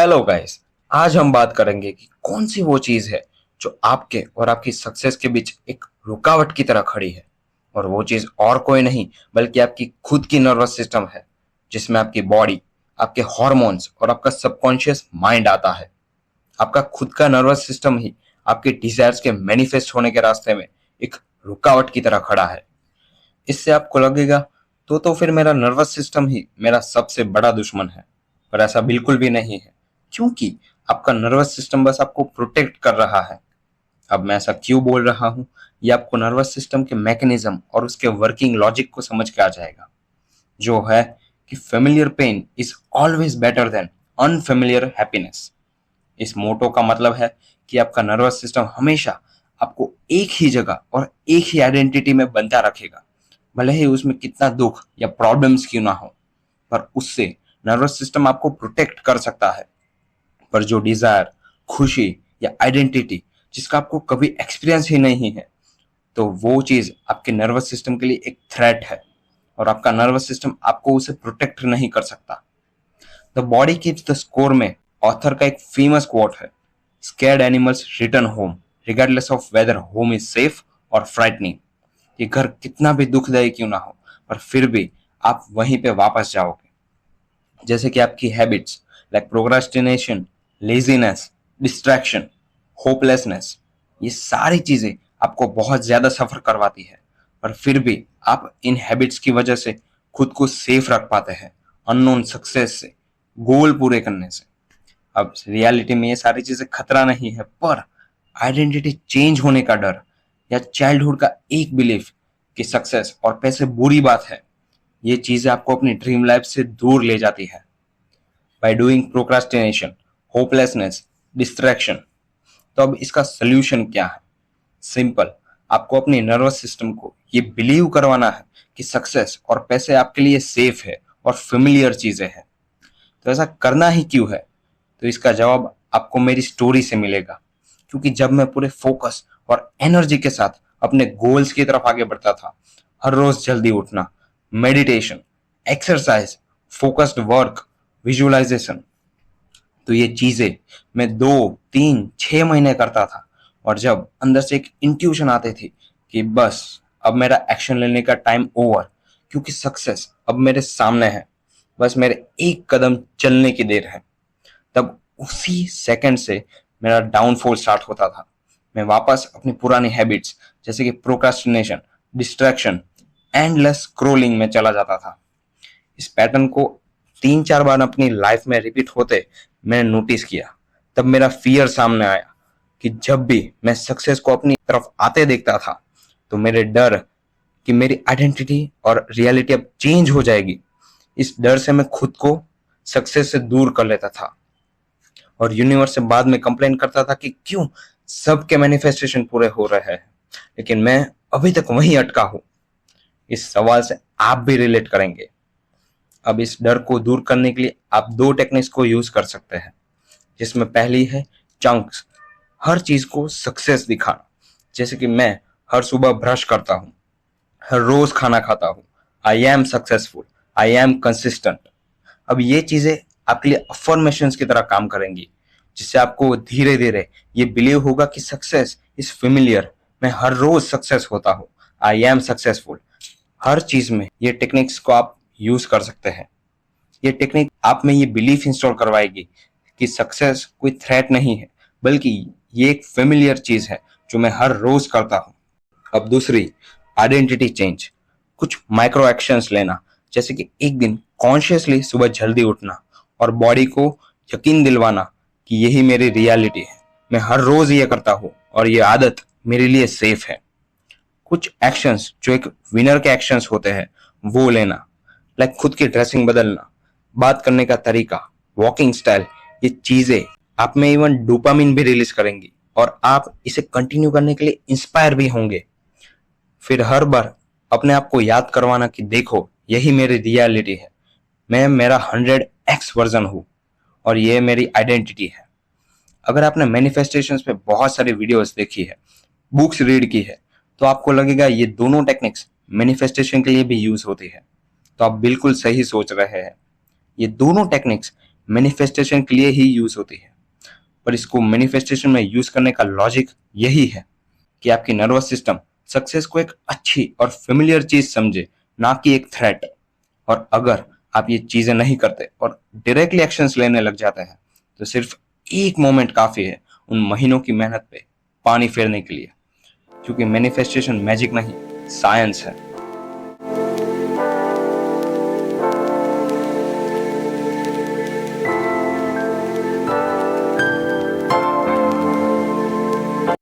Hello guys. आज हम बात करेंगे कि कौन सी वो चीज है जो आपके और आपकी सक्सेस के बीच एक रुकावट की तरह खड़ी है। और वो चीज और कोई नहीं बल्कि आपकी खुद की नर्वस सिस्टम है, जिसमें आपकी बॉडी, आपके हॉर्मोन्स और आपका सबकॉन्शियस माइंड आता है। आपका खुद का नर्वस सिस्टम ही आपके डिजायर्स के मैनिफेस्ट होने के रास्ते में एक रुकावट की तरह खड़ा है। इससे आपको लगेगा तो फिर मेरा नर्वस सिस्टम ही मेरा सबसे बड़ा दुश्मन है, पर ऐसा बिल्कुल भी नहीं है, क्योंकि आपका नर्वस सिस्टम बस आपको प्रोटेक्ट कर रहा है। अब मैं ऐसा क्यों बोल रहा हूँ, ये आपको नर्वस सिस्टम के मैकेनिज्म और उसके वर्किंग लॉजिक को समझ के आ जाएगा, जो है कि familiar pain is always better than unfamiliar happiness. इस मोटो का मतलब है कि आपका नर्वस सिस्टम हमेशा आपको एक ही जगह और एक ही आइडेंटिटी में बंधा रखेगा, भले ही उसमें कितना दुख या प्रॉब्लम्स क्यों ना हो। पर उससे नर्वस सिस्टम आपको प्रोटेक्ट कर सकता है। पर जो डिजायर, खुशी या आइडेंटिटी जिसका आपको कभी एक्सपीरियंस ही नहीं है, तो वो चीज आपके नर्वस सिस्टम के लिए एक थ्रेट है, और आपका नर्वस सिस्टम आपको उसे प्रोटेक्ट नहीं कर सकता। The body keeps the score में ऑथर का एक फेमस कोट है, scared animals return home regardless of whether home is safe और फ्राइटनिंग। ये घर कितना भी दुखदायी क्यों ना हो, पर फिर भी आप वहीं पे वापस जाओगे। जैसे कि आपकी habits like procrastination, laziness, distraction, hopelessness, ये सारी चीजें आपको बहुत ज्यादा सफर करवाती है, पर फिर भी आप इन हैबिट्स की वजह से खुद को सेफ रख पाते हैं अननोन सक्सेस से, गोल पूरे करने से। अब रियलिटी में ये सारी चीजें खतरा नहीं है, पर आइडेंटिटी चेंज होने का डर या चाइल्डहुड का एक बिलीफ कि सक्सेस और पैसे बुरी बात है, ये चीजें आपको अपनी ड्रीम लाइफ से दूर ले जाती है। By doing procrastination, hopelessness, distraction. तो अब इसका सोल्यूशन क्या है? सिंपल, आपको अपनी नर्वस सिस्टम को ये बिलीव करवाना है कि सक्सेस और पैसे आपके लिए सेफ है और फेमिलियर चीजें हैं। तो ऐसा करना ही क्यों है? तो इसका जवाब आपको मेरी स्टोरी से मिलेगा, क्योंकि जब मैं पूरे फोकस और एनर्जी के साथ अपने गोल्स की तरफ आगे बढ़ता था, हर रोज जल्दी उठना, meditation, exercise, focused work, visualisation, तो ये चीजें मैं 2, 3, 6 महीने करता था, और जब अंदर से एक इंट्यूशन आती थी कि बस अब मेरा एक्शन लेने का टाइम ओवर, क्योंकि सक्सेस अब मेरे सामने है, बस मेरे एक कदम चलने की देर है, तब उसी सेकंड से मेरा डाउनफॉल स्टार्ट होता था। मैं वापस अपनी पुरानी हैबिट्स जैसे कि प्रोक्रास्टिनेशन, डिस्ट्रैक्शन, एंडलेस स्क्रोलिंग में चला जाता था। इस पैटर्न को 3-4 बार अपनी लाइफ में रिपीट होते मैंने नोटिस किया। तब मेरा फियर सामने आया कि जब भी मैं सक्सेस को अपनी तरफ आते देखता था, तो मेरे डर कि मेरी आइडेंटिटी और रियलिटी अब चेंज हो जाएगी, इस डर से मैं खुद को सक्सेस से दूर कर लेता था, और यूनिवर्स से बाद में कंप्लेन करता था कि क्यों सबके मैनिफेस्टेशन पूरे हो रहे हैं, लेकिन मैं अभी तक वहीं अटका हूं। इस सवाल से आप भी रिलेट करेंगे। अब इस डर को दूर करने के लिए आप 2 टेक्निक्स को यूज कर सकते हैं, जिसमें पहली है चंक्स, हर चीज को सक्सेस दिखाना। जैसे कि मैं हर सुबह ब्रश करता हूँ, हर रोज खाना खाता हूँ, I am successful, I am consistent. अब ये चीजें आपके लिए अफर्मेशंस की तरह काम करेंगी, जिससे आपको धीरे धीरे ये बिलीव होगा कि सक्सेस इज फेमिलियर, मैं हर रोज सक्सेस होता हूँ, आई एम सक्सेसफुल। हर चीज में ये टेक्निक्स को आप यूज कर सकते हैं। ये टेक्निक आप में ये बिलीफ इंस्टॉल करवाएगी कि सक्सेस कोई थ्रेट नहीं है, बल्कि ये एक फेमिलियर चीज है जो मैं हर रोज करता हूँ। अब दूसरी, आइडेंटिटी चेंज, कुछ माइक्रो एक्शंस लेना, जैसे कि एक दिन कॉन्शियसली सुबह जल्दी उठना और बॉडी को यकीन दिलवाना कि यही मेरी रियलिटी है, मैं हर रोज ये करता हूँ और ये आदत मेरे लिए सेफ है। कुछ एक्शंस जो एक विनर के एक्शंस होते हैं वो लेना, लाइक खुद की ड्रेसिंग बदलना, बात करने का तरीका, वॉकिंग स्टाइल। ये चीजें आप में इवन डोपामिन भी रिलीज करेंगी, और आप इसे कंटिन्यू करने के लिए इंस्पायर भी होंगे। फिर हर बार अपने आप को याद करवाना कि देखो यही मेरी रियलिटी है, मैं मेरा 100x वर्जन हूँ, और ये मेरी आइडेंटिटी है। अगर आपने मैनिफेस्टेशंस पे बहुत सारी वीडियोस देखी है, बुक्स रीड की है, तो आपको लगेगा ये दोनों टेक्निक्स मैनिफेस्टेशन के लिए भी यूज होती है। तो आप बिल्कुल सही सोच रहे हैं। ये दोनों टेक्निक्स मैनिफेस्टेशन के लिए ही यूज होती है। पर इसको मैनिफेस्टेशन में यूज करने का लॉजिक यही है कि आपकी नर्वस सिस्टम सक्सेस को एक अच्छी और फेमिलियर चीज समझे, ना कि एक थ्रेट। और अगर आप ये चीजें नहीं करते और डायरेक्टली एक्शंस लेने लग जाते हैं, तो सिर्फ एक मोमेंट काफी है उन महीनों की मेहनत पे पानी फेरने के लिए। क्योंकि मैनिफेस्टेशन मैजिक नहीं, साइंस है।